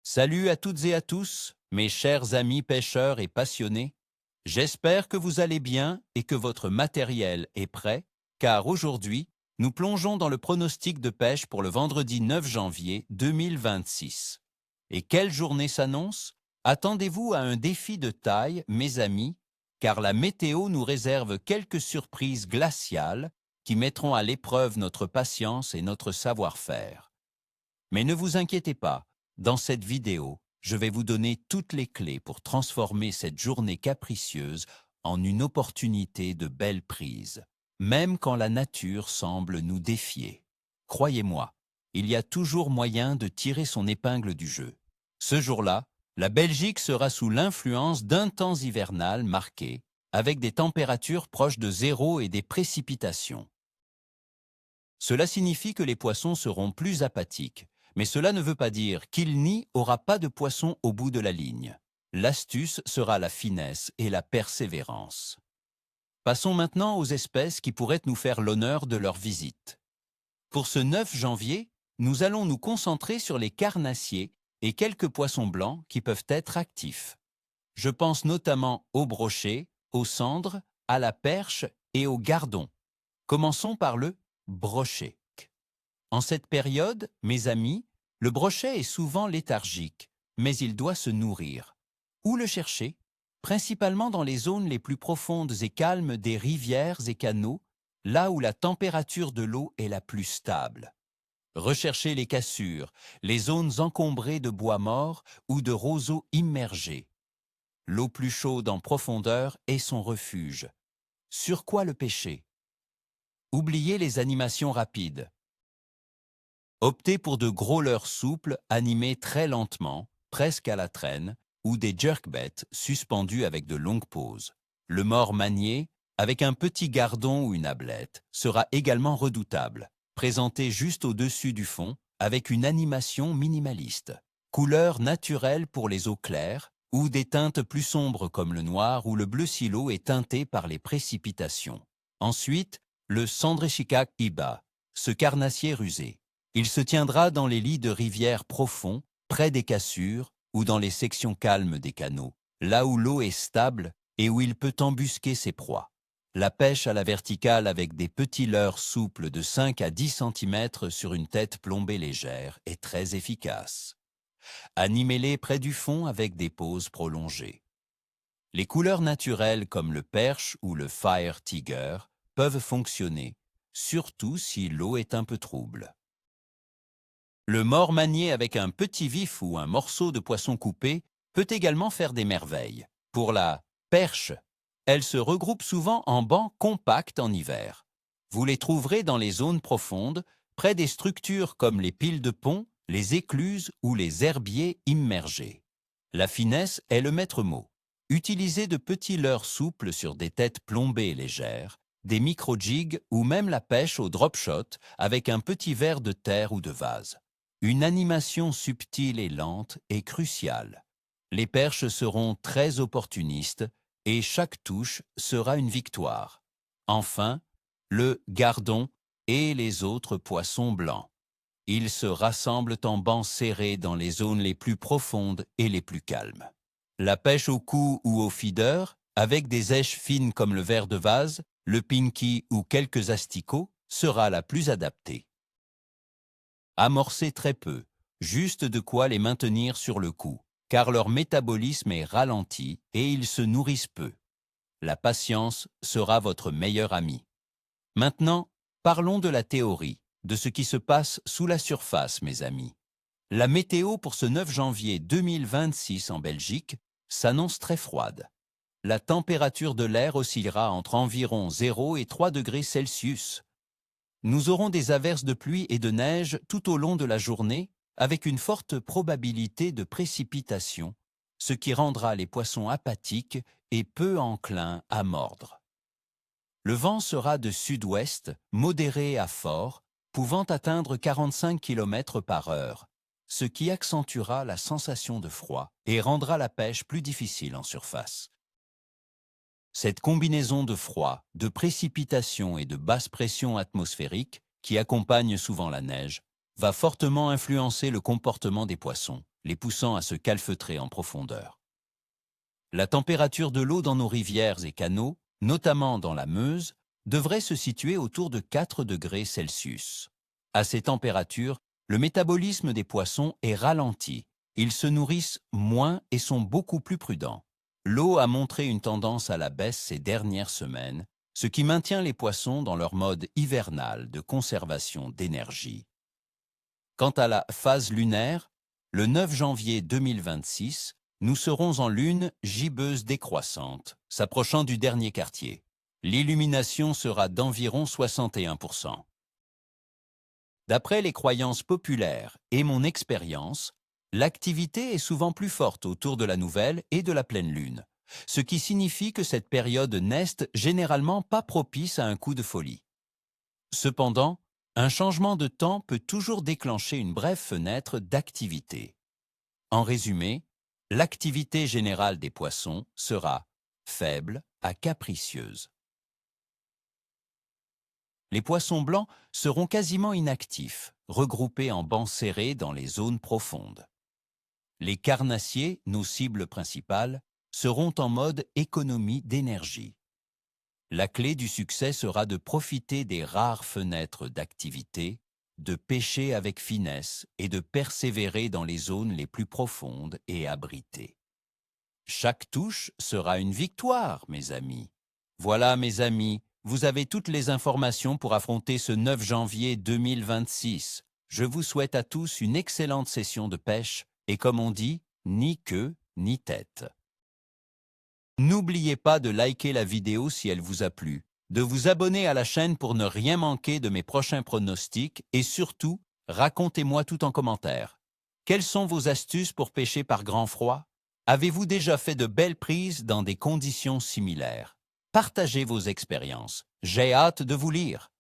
Salut à toutes et à tous, mes chers amis pêcheurs et passionnés. J'espère que vous allez bien et que votre matériel est prêt, car aujourd'hui, nous plongeons dans le pronostic de pêche pour le vendredi 9 janvier 2026. Et quelle journée s'annonce? Attendez-vous à un défi de taille, mes amis, car la météo nous réserve quelques surprises glaciales qui mettront à l'épreuve notre patience et notre savoir-faire. Mais ne vous inquiétez pas, dans cette vidéo, je vais vous donner toutes les clés pour transformer cette journée capricieuse en une opportunité de belle prise, même quand la nature semble nous défier. Croyez-moi, il y a toujours moyen de tirer son épingle du jeu. Ce jour-là, la Belgique sera sous l'influence d'un temps hivernal marqué, avec des températures proches de zéro et des précipitations. Cela signifie que les poissons seront plus apathiques, mais cela ne veut pas dire qu'il n'y aura pas de poissons au bout de la ligne. L'astuce sera la finesse et la persévérance. Passons maintenant aux espèces qui pourraient nous faire l'honneur de leur visite. Pour ce 9 janvier, nous allons nous concentrer sur les carnassiers et quelques poissons blancs qui peuvent être actifs. Je pense notamment aux brochets, aux cendres, à la perche et aux gardons. Commençons par le brochet. En cette période, mes amis, le brochet est souvent léthargique, mais il doit se nourrir. Où le chercher? Principalement dans les zones les plus profondes et calmes des rivières et canaux, là où la température de l'eau est la plus stable. Recherchez les cassures, les zones encombrées de bois morts ou de roseaux immergés. L'eau plus chaude en profondeur est son refuge. Sur quoi le pêcher? Oubliez les animations rapides. Optez pour de gros leurres souples animés très lentement, presque à la traîne, ou des jerkbaits suspendus avec de longues pauses. Le mors manié, avec un petit gardon ou une ablette, sera également redoutable, présenté juste au-dessus du fond, avec une animation minimaliste. Couleur naturelle pour les eaux claires, ou des teintes plus sombres comme le noir ou le bleu silo est teinté par les précipitations. Ensuite, le Sandrechikak iba, ce carnassier rusé. Il se tiendra dans les lits de rivières profonds, près des cassures ou dans les sections calmes des canaux, là où l'eau est stable et où il peut embusquer ses proies. La pêche à la verticale avec des petits leurres souples de 5 à 10 cm sur une tête plombée légère est très efficace. Animez-les près du fond avec des pauses prolongées. Les couleurs naturelles comme le perche ou le fire tiger peuvent fonctionner, surtout si l'eau est un peu trouble. Le mors manié avec un petit vif ou un morceau de poisson coupé peut également faire des merveilles. Pour la perche, elle se regroupe souvent en bancs compacts en hiver. Vous les trouverez dans les zones profondes, près des structures comme les piles de pont, les écluses ou les herbiers immergés. La finesse est le maître mot. Utilisez de petits leurres souples sur des têtes plombées et légères, des micro-jigs ou même la pêche au drop shot avec un petit verre de terre ou de vase. Une animation subtile et lente est cruciale. Les perches seront très opportunistes et chaque touche sera une victoire. Enfin, le gardon et les autres poissons blancs. Ils se rassemblent en bancs serrés dans les zones les plus profondes et les plus calmes. La pêche au cou ou au feeder, avec des èches fines comme le verre de vase, le pinky ou quelques asticots, sera la plus adaptée. Amorcez très peu, juste de quoi les maintenir sur le coup, car leur métabolisme est ralenti et ils se nourrissent peu. La patience sera votre meilleur ami. Maintenant, parlons de la théorie, de ce qui se passe sous la surface, mes amis. La météo pour ce 9 janvier 2026 en Belgique s'annonce très froide. La température de l'air oscillera entre environ 0 et 3 degrés Celsius. Nous aurons des averses de pluie et de neige tout au long de la journée, avec une forte probabilité de précipitation, ce qui rendra les poissons apathiques et peu enclins à mordre. Le vent sera de sud-ouest, modéré à fort, pouvant atteindre 45 km par heure, ce qui accentuera la sensation de froid et rendra la pêche plus difficile en surface. Cette combinaison de froid, de précipitation et de basse pression atmosphérique, qui accompagne souvent la neige, va fortement influencer le comportement des poissons, les poussant à se calfeutrer en profondeur. La température de l'eau dans nos rivières et canaux, notamment dans la Meuse, devrait se situer autour de 4 degrés Celsius. À ces températures, le métabolisme des poissons est ralenti. Ils se nourrissent moins et sont beaucoup plus prudents. L'eau a montré une tendance à la baisse ces dernières semaines, ce qui maintient les poissons dans leur mode hivernal de conservation d'énergie. Quant à la phase lunaire, le 9 janvier 2026, nous serons en lune gibbeuse décroissante, s'approchant du dernier quartier. L'illumination sera d'environ 61%. D'après les croyances populaires et mon expérience, l'activité est souvent plus forte autour de la nouvelle et de la pleine lune, ce qui signifie que cette période n'est généralement pas propice à un coup de folie. Cependant, un changement de temps peut toujours déclencher une brève fenêtre d'activité. En résumé, l'activité générale des poissons sera faible à capricieuse. Les poissons blancs seront quasiment inactifs, regroupés en bancs serrés dans les zones profondes. Les carnassiers, nos cibles principales, seront en mode économie d'énergie. La clé du succès sera de profiter des rares fenêtres d'activité, de pêcher avec finesse et de persévérer dans les zones les plus profondes et abritées. Chaque touche sera une victoire, mes amis. Voilà, mes amis, vous avez toutes les informations pour affronter ce 9 janvier 2026. Je vous souhaite à tous une excellente session de pêche et comme on dit, ni queue ni tête. N'oubliez pas de liker la vidéo si elle vous a plu, de vous abonner à la chaîne pour ne rien manquer de mes prochains pronostics et surtout, racontez-moi tout en commentaire. Quelles sont vos astuces pour pêcher par grand froid? Avez-vous déjà fait de belles prises dans des conditions similaires? Partagez vos expériences. J'ai hâte de vous lire.